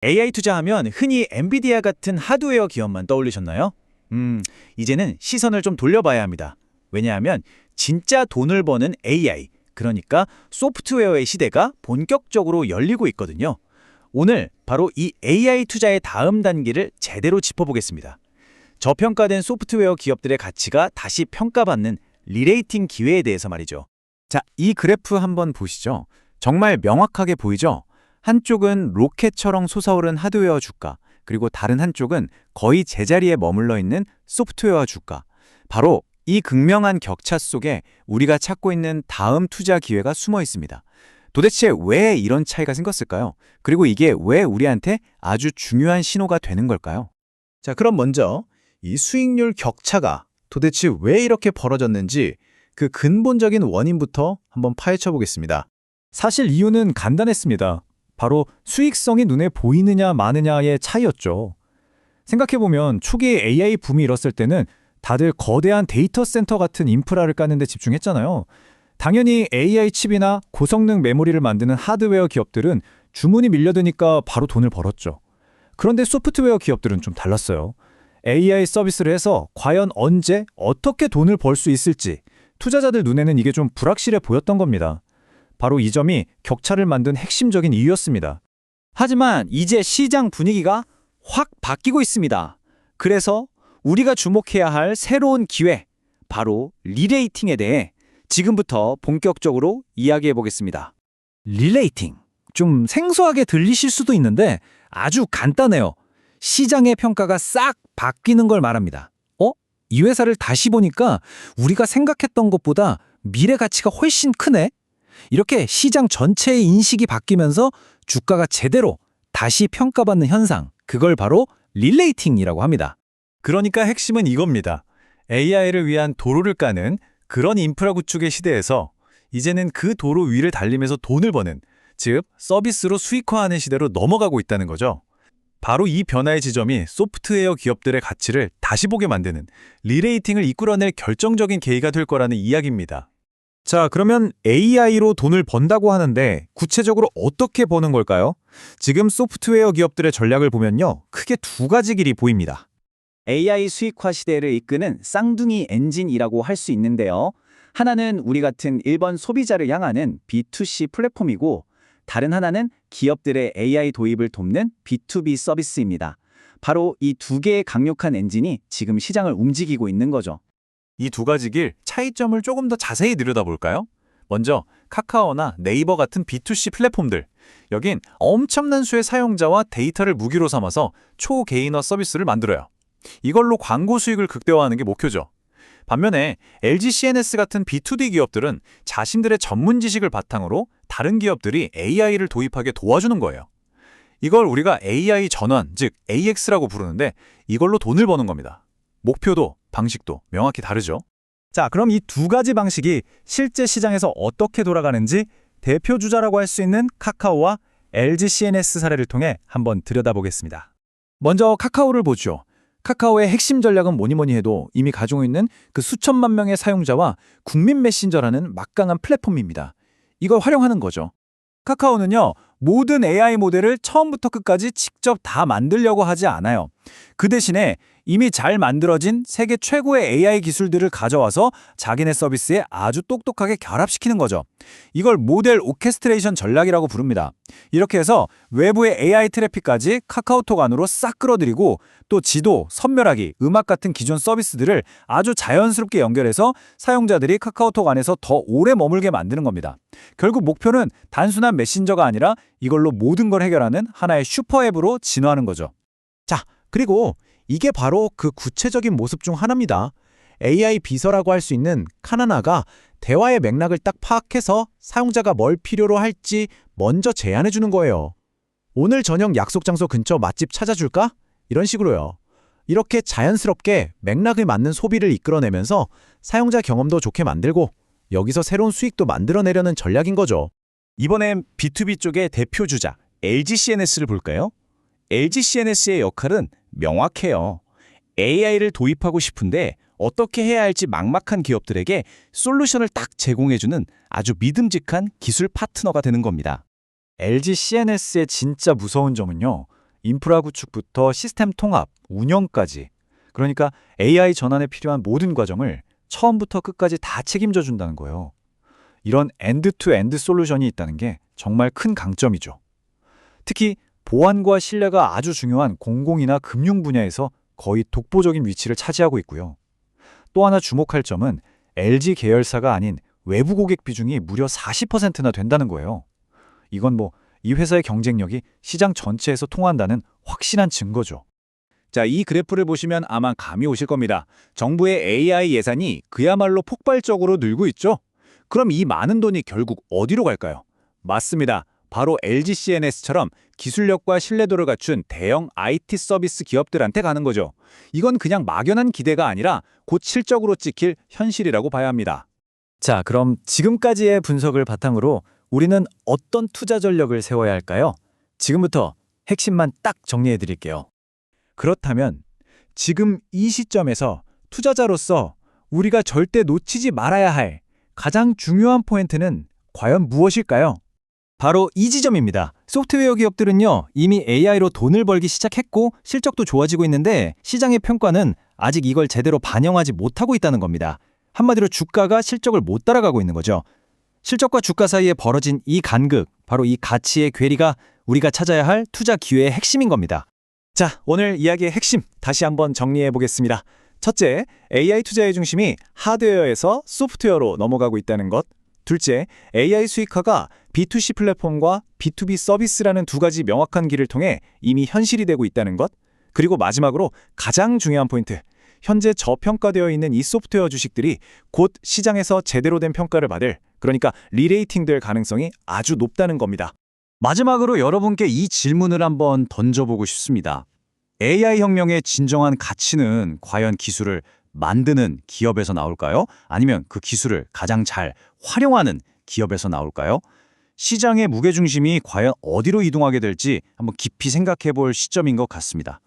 AI 투자하면 흔히 엔비디아 같은 하드웨어 기업만 떠올리셨나요? 이제는 시선을 좀 돌려봐야 합니다. 왜냐하면 진짜 돈을 버는 AI, 그러니까 소프트웨어의 시대가 본격적으로 열리고 있거든요. 오늘 바로 이 AI 투자의 다음 단계를 제대로 짚어보겠습니다. 저평가된 소프트웨어 기업들의 가치가 다시 평가받는 리레이팅 기회에 대해서 말이죠. 자, 이 그래프 한번 보시죠. 정말 명확하게 보이죠? 한쪽은 로켓처럼 솟아오른 하드웨어 주가, 그리고 다른 한쪽은 거의 제자리에 머물러 있는 소프트웨어 주가. 바로 이 극명한 격차 속에 우리가 찾고 있는 다음 투자 기회가 숨어 있습니다. 도대체 왜 이런 차이가 생겼을까요? 그리고 이게 왜 우리한테 아주 중요한 신호가 되는 걸까요? 자, 그럼 먼저 이 수익률 격차가 도대체 왜 이렇게 벌어졌는지 그 근본적인 원인부터 한번 파헤쳐 보겠습니다. 사실 이유는 간단했습니다. 바로 수익성이 눈에 보이느냐 마느냐의 차이였죠. 생각해보면 초기에 AI 붐이 일었을 때는 다들 거대한 데이터 센터 같은 인프라를 까는 데 집중했잖아요. 당연히 AI 칩이나 고성능 메모리를 만드는 하드웨어 기업들은 주문이 밀려드니까 바로 돈을 벌었죠. 그런데 소프트웨어 기업들은 좀 달랐어요. AI 서비스를 해서 과연 언제, 어떻게 돈을 벌 수 있을지 투자자들 눈에는 이게 좀 불확실해 보였던 겁니다. 바로 이 점이 격차를 만든 핵심적인 이유였습니다. 하지만 이제 시장 분위기가 확 바뀌고 있습니다. 그래서 우리가 주목해야 할 새로운 기회, 바로 리레이팅에 대해 지금부터 본격적으로 이야기해 보겠습니다. 릴레이팅. 좀 생소하게 들리실 수도 있는데 아주 간단해요. 시장의 평가가 싹 바뀌는 걸 말합니다. 이 회사를 다시 보니까 우리가 생각했던 것보다 미래 가치가 훨씬 크네? 이렇게 시장 전체의 인식이 바뀌면서 주가가 제대로 다시 평가받는 현상, 그걸 바로 릴레이팅이라고 합니다. 그러니까 핵심은 이겁니다. AI를 위한 도로를 까는 그런 인프라 구축의 시대에서 이제는 그 도로 위를 달리면서 돈을 버는, 즉 서비스로 수익화하는 시대로 넘어가고 있다는 거죠. 바로 이 변화의 지점이 소프트웨어 기업들의 가치를 다시 보게 만드는 리레이팅을 이끌어낼 결정적인 계기가 될 거라는 이야기입니다. 자, 그러면 AI로 돈을 번다고 하는데 구체적으로 어떻게 버는 걸까요? 지금 소프트웨어 기업들의 전략을 보면요, 크게 두 가지 길이 보입니다. AI 수익화 시대를 이끄는 쌍둥이 엔진이라고 할 수 있는데요. 하나는 우리 같은 일반 소비자를 향하는 B2C 플랫폼이고, 다른 하나는 기업들의 AI 도입을 돕는 B2B 서비스입니다. 바로 이 두 개의 강력한 엔진이 지금 시장을 움직이고 있는 거죠. 이 두 가지 길 차이점을 조금 더 자세히 들여다볼까요? 먼저 카카오나 네이버 같은 B2C 플랫폼들. 여긴 엄청난 수의 사용자와 데이터를 무기로 삼아서 초개인화 서비스를 만들어요. 이걸로 광고 수익을 극대화하는 게 목표죠. 반면에 LG CNS 같은 B2D 기업들은 자신들의 전문 지식을 바탕으로 다른 기업들이 AI를 도입하게 도와주는 거예요. 이걸 우리가 AI 전환, 즉 AX라고 부르는데 이걸로 돈을 버는 겁니다. 목표도 방식도 명확히 다르죠. 자, 그럼 이 두 가지 방식이 실제 시장에서 어떻게 돌아가는지 대표 주자라고 할 수 있는 카카오와 LG CNS 사례를 통해 한번 들여다보겠습니다. 먼저 카카오를 보죠. 카카오의 핵심 전략은 뭐니 해도 이미 가지고 있는 그 수천만 명의 사용자와 국민 메신저라는 막강한 플랫폼입니다. 이걸 활용하는 거죠. 카카오는요, 모든 AI 모델을 처음부터 끝까지 직접 다 만들려고 하지 않아요. 그 대신에 이미 잘 만들어진 세계 최고의 AI 기술들을 가져와서 자기네 서비스에 아주 똑똑하게 결합시키는 거죠. 이걸 모델 오케스트레이션 전략이라고 부릅니다. 이렇게 해서 외부의 AI 트래픽까지 카카오톡 안으로 싹 끌어들이고 또 지도, 선멸하기, 음악 같은 기존 서비스들을 아주 자연스럽게 연결해서 사용자들이 카카오톡 안에서 더 오래 머물게 만드는 겁니다. 결국 목표는 단순한 메신저가 아니라 이걸로 모든 걸 해결하는 하나의 슈퍼앱으로 진화하는 거죠. 자, 그리고 이게 바로 그 구체적인 모습 중 하나입니다. AI 비서라고 할 수 있는 카나나가 대화의 맥락을 딱 파악해서 사용자가 뭘 필요로 할지 먼저 제안해 주는 거예요. 오늘 저녁 약속 장소 근처 맛집 찾아줄까? 이런 식으로요. 이렇게 자연스럽게 맥락에 맞는 소비를 이끌어내면서 사용자 경험도 좋게 만들고 여기서 새로운 수익도 만들어내려는 전략인 거죠. 이번엔 B2B 쪽의 대표 주자 LG CNS를 볼까요? LG CNS의 역할은 명확해요. AI를 도입하고 싶은데 어떻게 해야 할지 막막한 기업들에게 솔루션을 딱 제공해주는 아주 믿음직한 기술 파트너가 되는 겁니다. LG CNS의 진짜 무서운 점은요, 인프라 구축부터 시스템 통합, 운영까지. 그러니까 AI 전환에 필요한 모든 과정을 처음부터 끝까지 다 책임져 준다는 거예요. 이런 엔드-투-엔드 솔루션이 있다는 게 정말 큰 강점이죠. 특히 보안과 신뢰가 아주 중요한 공공이나 금융 분야에서 거의 독보적인 위치를 차지하고 있고요. 또 하나 주목할 점은 LG 계열사가 아닌 외부 고객 비중이 무려 40%나 된다는 거예요. 이건 이 회사의 경쟁력이 시장 전체에서 통한다는 확실한 증거죠. 자, 이 그래프를 보시면 아마 감이 오실 겁니다. 정부의 AI 예산이 그야말로 폭발적으로 늘고 있죠? 그럼 이 많은 돈이 결국 어디로 갈까요? 맞습니다. 바로 LG CNS처럼 기술력과 신뢰도를 갖춘 대형 IT 서비스 기업들한테 가는 거죠. 이건 그냥 막연한 기대가 아니라 곧 실적으로 찍힐 현실이라고 봐야 합니다. 자, 그럼 지금까지의 분석을 바탕으로 우리는 어떤 투자 전략을 세워야 할까요? 지금부터 핵심만 딱 정리해 드릴게요. 그렇다면 지금 이 시점에서 투자자로서 우리가 절대 놓치지 말아야 할 가장 중요한 포인트는 과연 무엇일까요? 바로 이 지점입니다. 소프트웨어 기업들은요, 이미 AI로 돈을 벌기 시작했고 실적도 좋아지고 있는데 시장의 평가는 아직 이걸 제대로 반영하지 못하고 있다는 겁니다. 한마디로 주가가 실적을 못 따라가고 있는 거죠. 실적과 주가 사이에 벌어진 이 간극, 바로 이 가치의 괴리가 우리가 찾아야 할 투자 기회의 핵심인 겁니다. 자, 오늘 이야기의 핵심 다시 한번 정리해 보겠습니다. 첫째, AI 투자의 중심이 하드웨어에서 소프트웨어로 넘어가고 있다는 것. 둘째, AI 수익화가 B2C 플랫폼과 B2B 서비스라는 두 가지 명확한 길을 통해 이미 현실이 되고 있다는 것. 그리고 마지막으로 가장 중요한 포인트, 현재 저평가되어 있는 이 소프트웨어 주식들이 곧 시장에서 제대로 된 평가를 받을, 그러니까 리레이팅 될 가능성이 아주 높다는 겁니다. 마지막으로 여러분께 이 질문을 한번 던져보고 싶습니다. AI 혁명의 진정한 가치는 과연 기술을 만드는 기업에서 나올까요? 아니면 그 기술을 가장 잘 활용하는 기업에서 나올까요? 시장의 무게중심이 과연 어디로 이동하게 될지 한번 깊이 생각해 볼 시점인 것 같습니다.